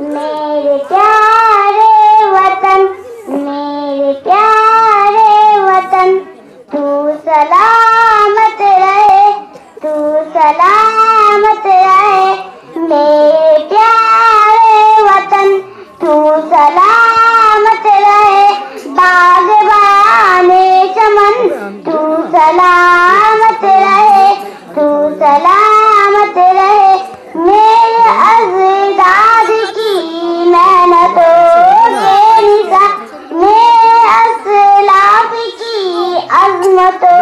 मेरे प्यारे वतन, मेरे प्यारे वतन, तू सलामत रहे, तू सलामत रहे। मेरे प्यारे वतन, तू सलामत रहे। बाग़बाने चमन, तू सलामत रहे, तू सलामत रहे। मेरे अज़दाद की मेहनतों के निशान, मेरे असलाफ की अज़मतों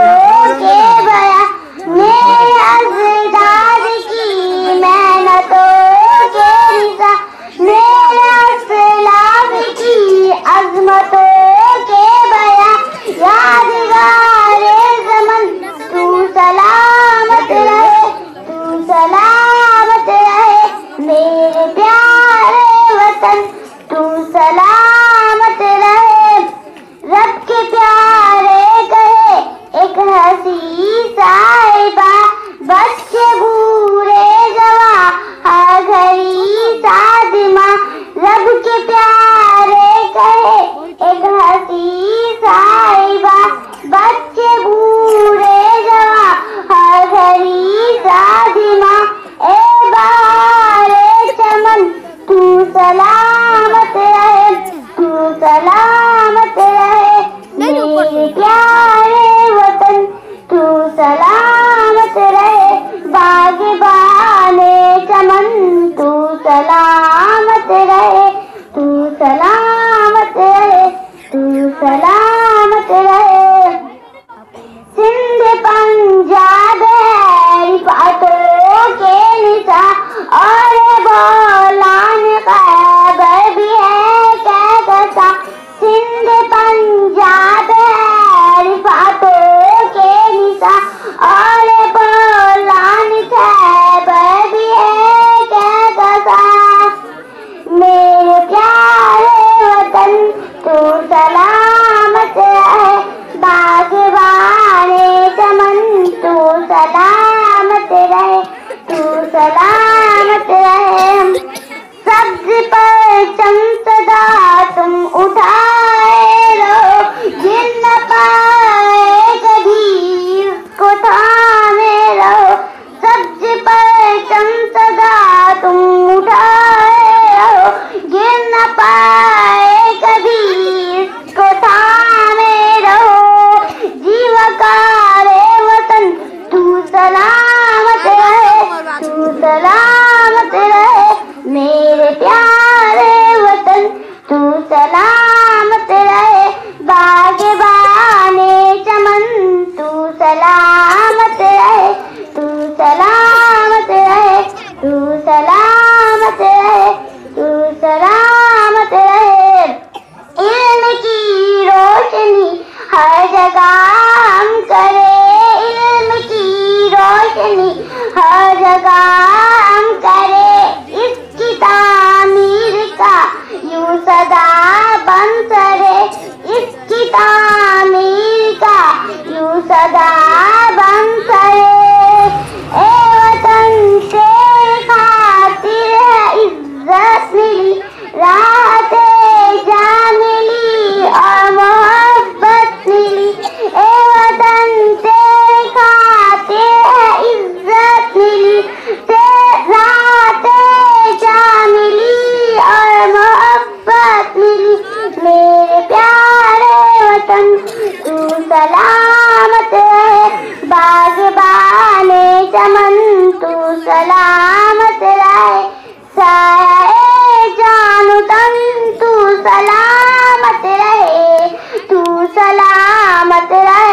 के बयां, मेरे अज़दाद की मेहनतों के निशान, मेरे असलाफ की अज़मतों के बयां। यादगारे ज़मन, तू सलामत रहे, तू सलामत रहे। मेरे प्यारे वतन, तू सलामत रहे। रब के प्यारे कहे एक हंसी साहिबा, बच्चे बूढ़े जवां हर घड़ी सादिमा। रब के प्यारे कहे एक हंसी साहिबा, बच्चे बूढ़े जवां हर घड़ी सादिमा। ए बारे चमन, तू सलामत रहे, तू सलामत रहे। मेरे प्यारे वतन, तू सलामत रहे। बाग़बाने चमन, तू सलामत रहे, तू सलामत रहे, तू सलामत रहे। सिंध पंजाब है रिफ़ातों के निशान, और बोलान खैबर भी है कहकशां। सिंध पंजाब है रिफ़ातों के निशान, और बोलान खैबर भी है कहकशां। मेरे प्यारे वतन, तू सलामत रहे। बाग़बाने चमन, तू सलामत रहे, तू सलामत रहे। सब्ज़ परचम सदा तुम उठाए रहो, गिर न पाए कभी उसको थामे रहो। सब्ज़ परचम सदा तुम उठाए रहो, गिर न पाए कभी उसको थामे रहो। जीवकारे वतन, तू सलामत रहे, तू सलामत रहे। मेरे प्यारे वतन, तू सलामत रहे। बाग़बाने चमन, तू सलामत रहे, तू सलामत रहे, तू सलामत रहे, तू सलामत रहे। इल्म की रोशनी हर जगह हम करे, इल्म की रोशनी हर जगह हम करे। इसकी तामीर का यूं सदा बन सरे, इसकी तामीर का यूं सदा बन सरे। ए वतन तेरी खातिर है इज्जत मिली, राहते जान मिली और मोहब्बत मिली। ए वतन तेरी खातिर है इज्जत मिली, राहते जान मिली और मोहब्बत मिली। मेरे प्यारे वतन, तू सलामत रहे। बाग़बाने चमन, तू सलामत रहे। साए जानो तन, तू सलामत रहे, तू सलामत रहे।